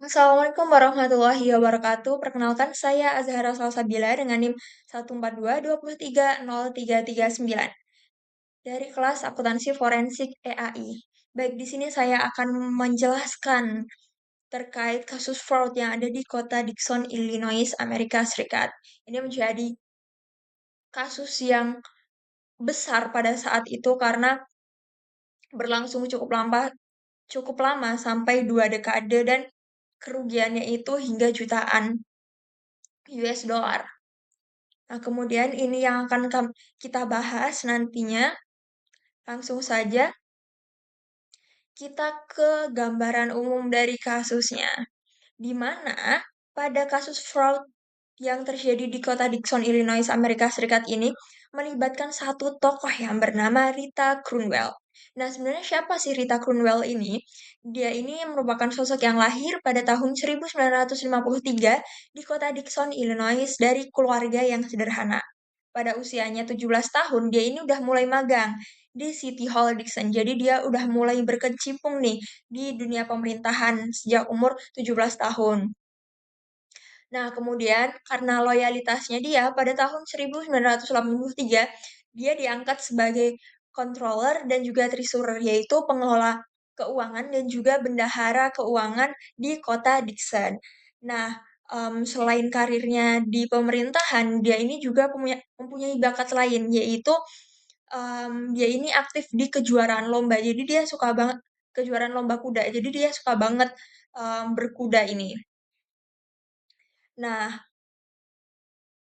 Assalamualaikum warahmatullahi wabarakatuh. Perkenalkan saya Azhara Salsabila dengan NIM 142230339 dari kelas Akuntansi Forensik EAI. Baik, di sini saya akan menjelaskan terkait kasus fraud yang ada di kota Dixon, Illinois, Amerika Serikat. Ini menjadi kasus yang besar pada saat itu karena berlangsung cukup lama sampai 2 dekade dan kerugiannya itu hingga jutaan US dollar. Nah, kemudian ini yang akan kita bahas nantinya. Langsung saja kita ke gambaran umum dari kasusnya, di mana pada kasus fraud yang terjadi di kota Dixon, Illinois, Amerika Serikat ini melibatkan satu tokoh yang bernama Rita Crunwell. Nah, sebenarnya siapa sih Rita Crunwell ini? Dia ini merupakan sosok yang lahir pada tahun 1953 di kota Dixon, Illinois dari keluarga yang sederhana. Pada usianya 17 tahun, dia ini udah mulai magang di City Hall Dixon. Jadi dia udah mulai berkecimpung nih di dunia pemerintahan sejak umur 17 tahun. Nah, kemudian karena loyalitasnya dia pada tahun 1983, dia diangkat sebagai controller dan juga treasurer, yaitu pengelola keuangan dan juga bendahara keuangan di kota Dixon. Nah, selain karirnya di pemerintahan, dia ini juga mempunyai bakat lain, yaitu dia ini aktif di kejuaraan lomba. Jadi dia suka banget kejuaraan lomba kuda. Jadi dia suka banget berkuda ini. Nah,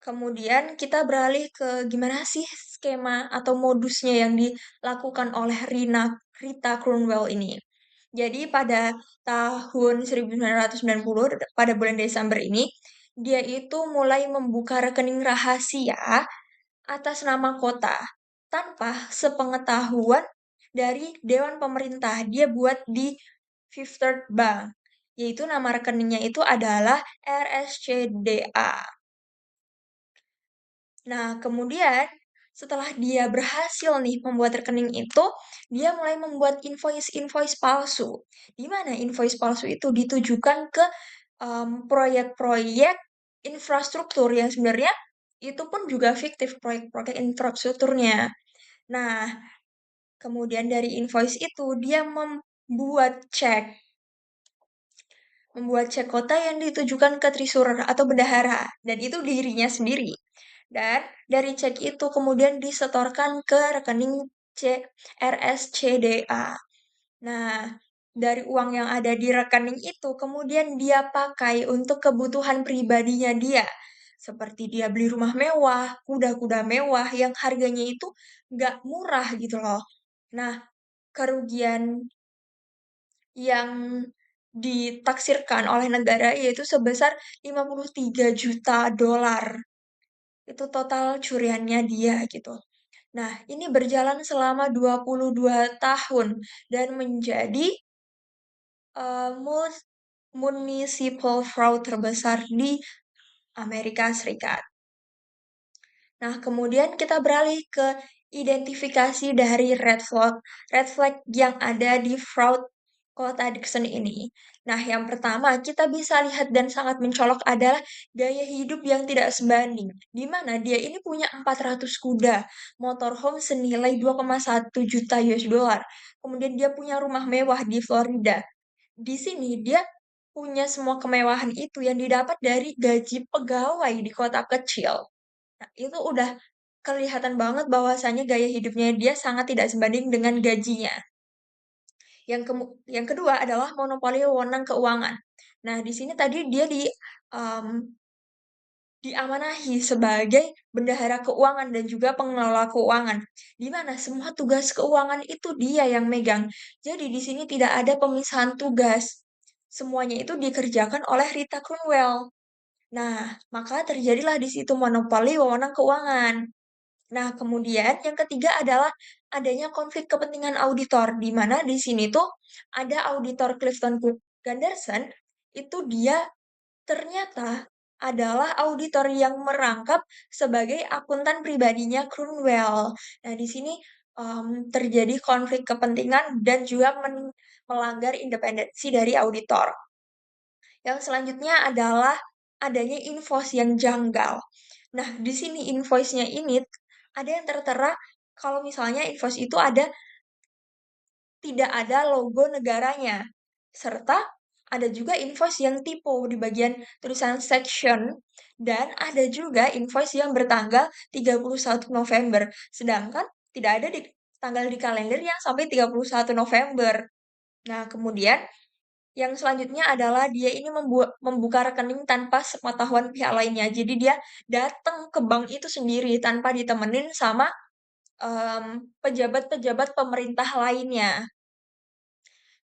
kemudian kita beralih ke gimana sih skema atau modusnya yang dilakukan oleh Rita Cromwell ini. Jadi pada tahun 1990, pada bulan Desember ini, dia itu mulai membuka rekening rahasia atas nama kota tanpa sepengetahuan dari Dewan Pemerintah. Dia buat di Fifth Third Bank, yaitu nama rekeningnya itu adalah RSCDA. Nah, kemudian setelah dia berhasil nih membuat rekening itu, dia mulai membuat invoice-invoice palsu. Di mana invoice palsu itu ditujukan ke proyek-proyek infrastruktur yang sebenarnya itu pun juga fiktif proyek-proyek infrastrukturnya. Nah, kemudian dari invoice itu dia membuat cek kota yang ditujukan ke treasurer atau bendahara, dan itu dirinya sendiri. Dan dari cek itu kemudian disetorkan ke rekening RSCDA. Nah, dari uang yang ada di rekening itu kemudian dia pakai untuk kebutuhan pribadinya dia. Seperti dia beli rumah mewah, kuda-kuda mewah yang harganya itu nggak murah gitu loh. Nah, kerugian yang ditaksirkan oleh negara yaitu sebesar 53 juta dolar. Itu total curiannya dia gitu. Nah, ini berjalan selama 22 tahun dan menjadi uh, municipal fraud terbesar di Amerika Serikat. Nah, kemudian kita beralih ke identifikasi dari red flag yang ada di fraud kota Dixon ini. Nah, yang pertama kita bisa lihat dan sangat mencolok adalah gaya hidup yang tidak sebanding, di mana dia ini punya 400 kuda, motorhome senilai 2,1 juta US dollar. Kemudian dia punya rumah mewah di Florida. Di sini dia punya semua kemewahan itu yang didapat dari gaji pegawai di kota kecil. Nah, itu udah kelihatan banget bahwasannya gaya hidupnya dia sangat tidak sebanding dengan gajinya. Yang kedua adalah monopoli wewenang keuangan. Nah, di sini tadi dia um, diamanahi sebagai bendahara keuangan dan juga pengelola keuangan, di mana semua tugas keuangan itu dia yang megang. Jadi di sini tidak ada pemisahan tugas. Semuanya itu dikerjakan oleh Rita Cromwell. Nah, maka terjadilah di situ monopoli wewenang keuangan. Nah, kemudian yang ketiga adalah adanya konflik kepentingan auditor, di mana di sini tuh ada auditor Clifton Gunderson, itu dia ternyata adalah auditor yang merangkap sebagai akuntan pribadinya Cromwell. Nah, di sini terjadi konflik kepentingan dan juga melanggar independensi dari auditor. Yang selanjutnya adalah adanya invoice yang janggal. Nah, di sini invoice-nya ini ada yang tertera kalau misalnya invoice itu tidak ada logo negaranya. Serta ada juga invoice yang typo di bagian tulisan section dan ada juga invoice yang bertanggal 31 November. Sedangkan tidak ada di tanggal di kalender yang sampai 31 November. Nah, kemudian yang selanjutnya adalah dia ini membuka rekening tanpa sepengetahuan pihak lainnya. Jadi dia datang ke bank itu sendiri tanpa ditemenin sama pejabat-pejabat pemerintah lainnya.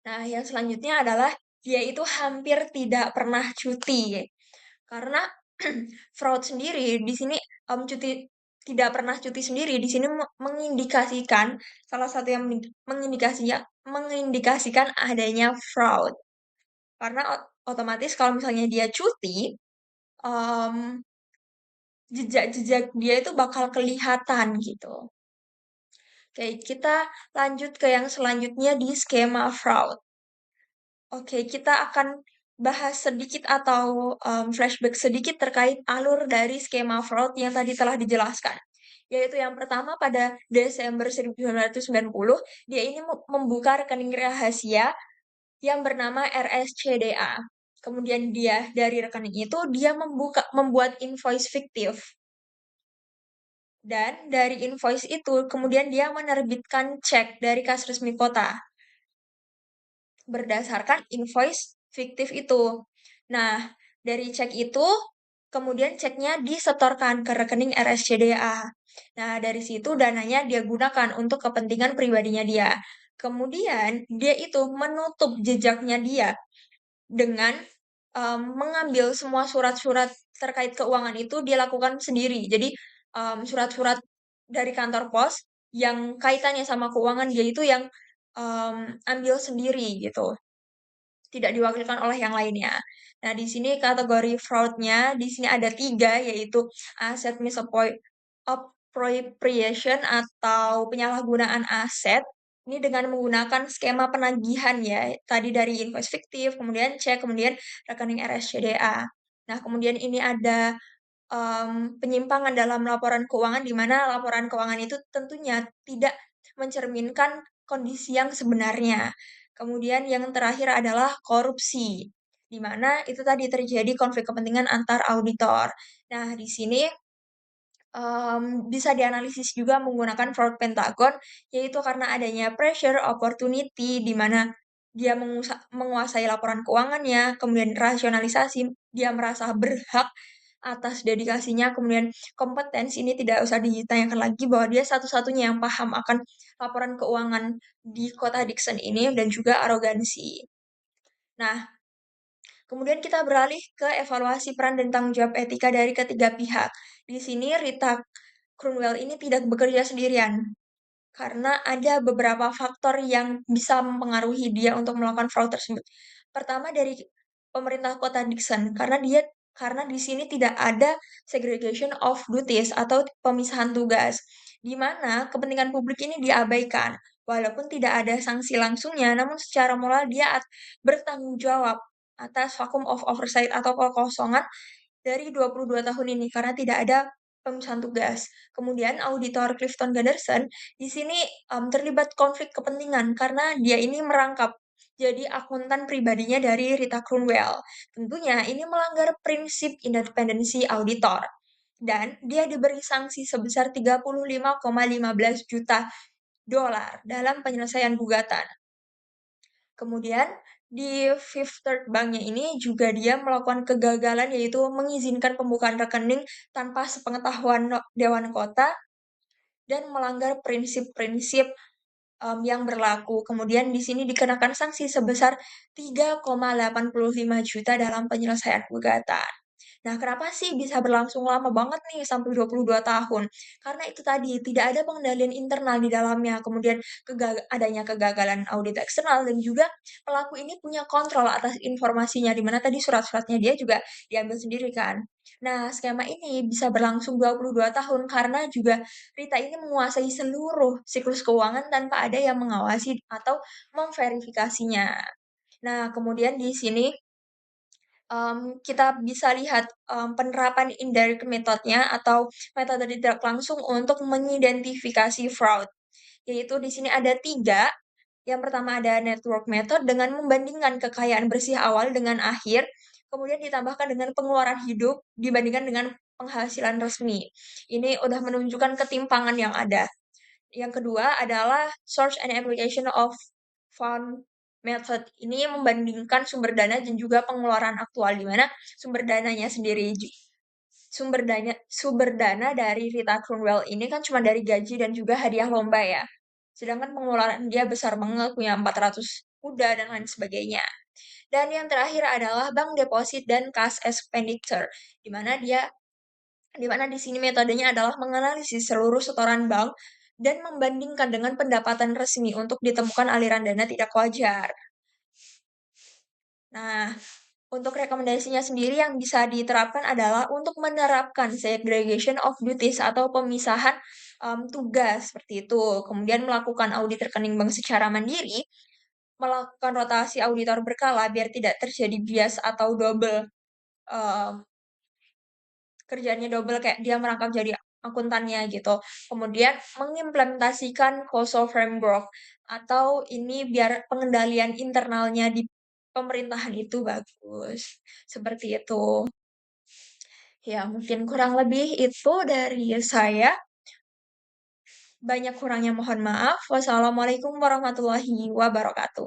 Nah, yang selanjutnya adalah dia itu hampir tidak pernah cuti. Karena fraud sendiri di sini cuti tidak pernah cuti sendiri di sini mengindikasikan salah satu yang mengindikasikan adanya fraud. Karena otomatis kalau misalnya dia cuti, em, jejak-jejak dia itu bakal kelihatan gitu. Oke, kita lanjut ke yang selanjutnya di skema fraud. Oke, kita akan bahas sedikit atau flashback sedikit terkait alur dari skema fraud yang tadi telah dijelaskan. Yaitu yang pertama pada Desember 1990, dia ini membuka rekening rahasia yang bernama RSCDA. Kemudian dia dari rekening itu dia membuat invoice fiktif. Dan dari invoice itu kemudian dia menerbitkan cek dari kas resmi kota berdasarkan invoice fiktif itu. Nah, dari cek itu kemudian ceknya disetorkan ke rekening RSCDA. Nah, dari situ dananya dia gunakan untuk kepentingan pribadinya dia. Kemudian dia itu menutup jejaknya dia dengan mengambil semua surat-surat terkait keuangan itu dia lakukan sendiri. Jadi surat-surat dari kantor pos yang kaitannya sama keuangan dia itu yang ambil sendiri gitu, tidak diwakilkan oleh yang lainnya. Nah, di sini kategori fraud-nya di sini ada tiga, yaitu aset misappropriation atau penyalahgunaan aset. Ini dengan menggunakan skema penagihan ya, tadi dari invoice fiktif, kemudian cek, kemudian rekening RSCDA. Nah, kemudian ini ada penyimpangan dalam laporan keuangan, di mana laporan keuangan itu tentunya tidak mencerminkan kondisi yang sebenarnya. Kemudian yang terakhir adalah korupsi, di mana itu tadi terjadi konflik kepentingan antar auditor. Nah, di sini bisa dianalisis juga menggunakan fraud pentagon, yaitu karena adanya pressure opportunity, di mana dia menguasai laporan keuangannya, kemudian rasionalisasi, dia merasa berhak atas dedikasinya, kemudian kompetensi ini tidak usah ditanyakan lagi bahwa dia satu-satunya yang paham akan laporan keuangan di kota Dixon ini dan juga arogansi. Nah, kemudian kita beralih ke evaluasi peran dan tanggung jawab etika dari ketiga pihak. Di sini Rita Cromwell ini tidak bekerja sendirian karena ada beberapa faktor yang bisa mempengaruhi dia untuk melakukan fraud tersebut. Pertama dari pemerintah kota Dixon karena di sini tidak ada segregation of duties atau pemisahan tugas, di mana kepentingan publik ini diabaikan. Walaupun tidak ada sanksi langsungnya, namun secara moral dia bertanggung jawab atas vacuum of oversight atau kekosongan dari 22 tahun ini karena tidak ada pemisahan tugas. Kemudian auditor Clifton Gunderson di sini terlibat konflik kepentingan karena dia ini merangkap jadi akuntan pribadinya dari Rita Cromwell. Tentunya ini melanggar prinsip independensi auditor. Dan dia diberi sanksi sebesar 35,15 juta dolar dalam penyelesaian gugatan. Kemudian di Fifth Third Bank-nya ini juga dia melakukan kegagalan yaitu mengizinkan pembukaan rekening tanpa sepengetahuan Dewan Kota dan melanggar prinsip-prinsip yang berlaku. Kemudian di sini dikenakan sanksi sebesar 3,85 juta dalam penyelesaian gugatan. Nah, kenapa sih bisa berlangsung lama banget nih sampai 22 tahun? Karena itu tadi, tidak ada pengendalian internal di dalamnya, kemudian adanya kegagalan audit eksternal, dan juga pelaku ini punya kontrol atas informasinya, di mana tadi surat-suratnya dia juga diambil sendiri kan. Nah, skema ini bisa berlangsung 22 tahun karena juga Rita ini menguasai seluruh siklus keuangan tanpa ada yang mengawasi atau memverifikasinya. Nah, kemudian di sini kita bisa lihat, penerapan indirect method-nya atau metode tidak langsung untuk mengidentifikasi fraud. Yaitu di sini ada 3. Yang pertama ada network method dengan membandingkan kekayaan bersih awal dengan akhir, kemudian ditambahkan dengan pengeluaran hidup dibandingkan dengan penghasilan resmi. Ini udah menunjukkan ketimpangan yang ada. Yang kedua adalah source and application of fund method. Ini membandingkan sumber dana dan juga pengeluaran aktual, di mana sumber dananya sendiri sumber dana dari Rita Cromwell ini kan cuma dari gaji dan juga hadiah lomba ya. Sedangkan pengeluaran dia besar banget, punya 400 kuda dan lain sebagainya. Dan yang terakhir adalah bank deposit dan cash expenditure, di mana di sini metodenya adalah menganalisis seluruh setoran bank dan membandingkan dengan pendapatan resmi untuk ditemukan aliran dana tidak wajar. Nah, untuk rekomendasinya sendiri yang bisa diterapkan adalah untuk menerapkan segregation of duties atau pemisahan tugas seperti itu. Kemudian melakukan audit rekening bank secara mandiri, melakukan rotasi auditor berkala biar tidak terjadi bias atau double kerjaannya double kayak dia merangkap jadi akuntannya gitu. Kemudian mengimplementasikan COSO framework atau ini biar pengendalian internalnya di pemerintahan itu bagus. Seperti itu. Ya, mungkin kurang lebih itu dari saya. Banyak kurangnya mohon maaf. Wassalamualaikum warahmatullahi wabarakatuh.